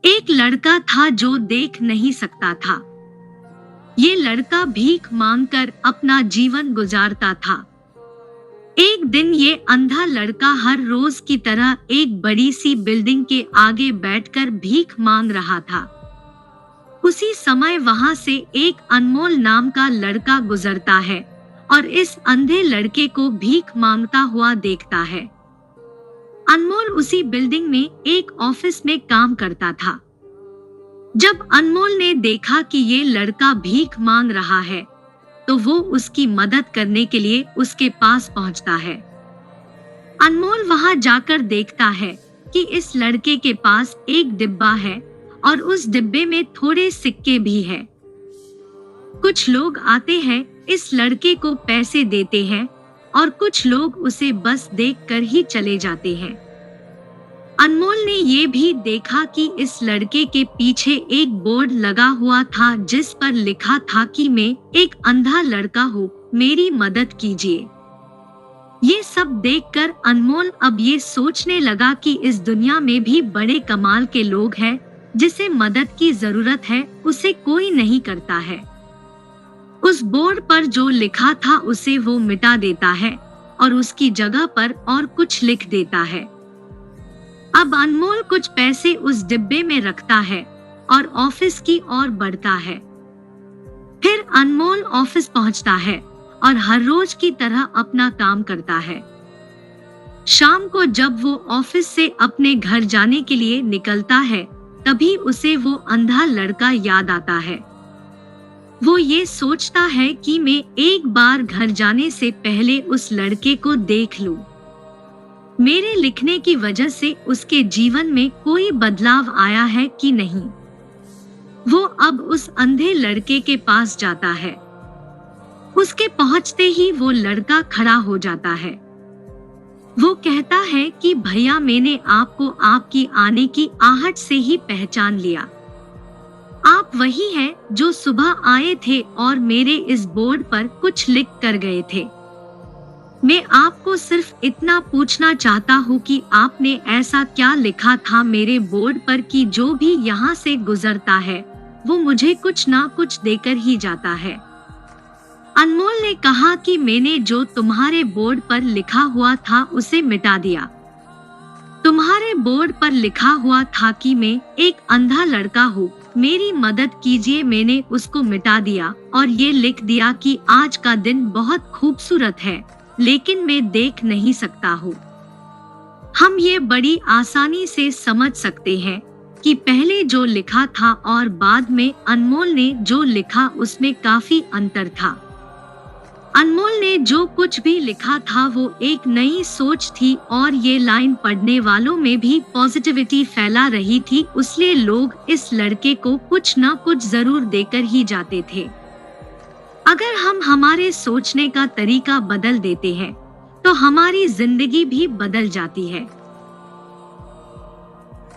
एक लड़का था जो देख नहीं सकता था। ये लड़का भीख मांगकर अपना जीवन गुजारता था। एक दिन ये अंधा लड़का हर रोज की तरह एक बड़ी सी बिल्डिंग के आगे बैठकर भीख मांग रहा था। उसी समय वहां से एक अनमोल नाम का लड़का गुजरता है और इस अंधे लड़के को भीख मांगता हुआ देखता है। अनमोल उसी बिल्डिंग में एक ऑफिस में काम करता था। जब अनमोल ने देखा कि ये लड़का भीख मांग रहा है, तो वो उसकी मदद करने के लिए उसके पास पहुंचता है। अनमोल वहां जाकर देखता है कि इस लड़के के पास एक डिब्बा है और उस डिब्बे में थोड़े सिक्के भी हैं। कुछ लोग आते हैं, इस लड़के को पैसे देते हैं और कुछ लोग उसे बस देखकर ही चले जाते हैं। अनमोल ने ये भी देखा कि इस लड़के के पीछे एक बोर्ड लगा हुआ था जिस पर लिखा था कि मैं एक अंधा लड़का हूँ, मेरी मदद कीजिए। ये सब देखकर अनमोल अब ये सोचने लगा कि इस दुनिया में भी बड़े कमाल के लोग हैं, जिसे मदद की जरूरत है उसे कोई नहीं करता है। उस बोर्ड पर जो लिखा था उसे वो मिटा देता है और उसकी जगह पर और कुछ लिख देता है। अब अनमोल कुछ पैसे उस डिब्बे में रखता है और ऑफिस की ओर बढ़ता है। फिर अनमोल ऑफिस पहुंचता है और हर रोज की तरह अपना काम करता है। शाम को जब वो ऑफिस से अपने घर जाने के लिए निकलता है, तभी उसे वो अंधा लड़का याद आता है। वो ये सोचता है कि मैं एक बार घर जाने से पहले उस लड़के को देख लूं। मेरे लिखने की वजह से उसके जीवन में कोई बदलाव आया है कि नहीं। वो अब उस अंधे लड़के के पास जाता है। उसके पहुंचते ही वो लड़का खड़ा हो जाता है। वो कहता है कि भैया, मैंने आपको आपकी आने की आहट से ही पहचान लिया। आप वही हैं जो सुबह आए थे और मेरे इस बोर्ड पर कुछ लिख कर गए थे। मैं आपको सिर्फ इतना पूछना चाहता हूँ कि आपने ऐसा क्या लिखा था मेरे बोर्ड पर कि जो भी यहाँ से गुजरता है वो मुझे कुछ ना कुछ देकर ही जाता है। अनमोल ने कहा कि मैंने जो तुम्हारे बोर्ड पर लिखा हुआ था उसे मिटा दिया। तुम्हारे बोर्ड पर लिखा हुआ था कि मैं एक अंधा लड़का हूँ, मेरी मदद कीजिए। मैंने उसको मिटा दिया और ये लिख दिया कि आज का दिन बहुत खूबसूरत है, लेकिन मैं देख नहीं सकता हूँ। हम ये बड़ी आसानी से समझ सकते हैं कि पहले जो लिखा था और बाद में अनमोल ने जो लिखा उसमें काफी अंतर था। अनमोल ने जो कुछ भी लिखा था वो एक नई सोच थी और ये लाइन पढ़ने वालों में भी पॉजिटिविटी फैला रही थी, इसलिए लोग इस लड़के को कुछ न कुछ जरूर देकर ही जाते थे। अगर हम हमारे सोचने का तरीका बदल देते हैं तो हमारी जिंदगी भी बदल जाती है।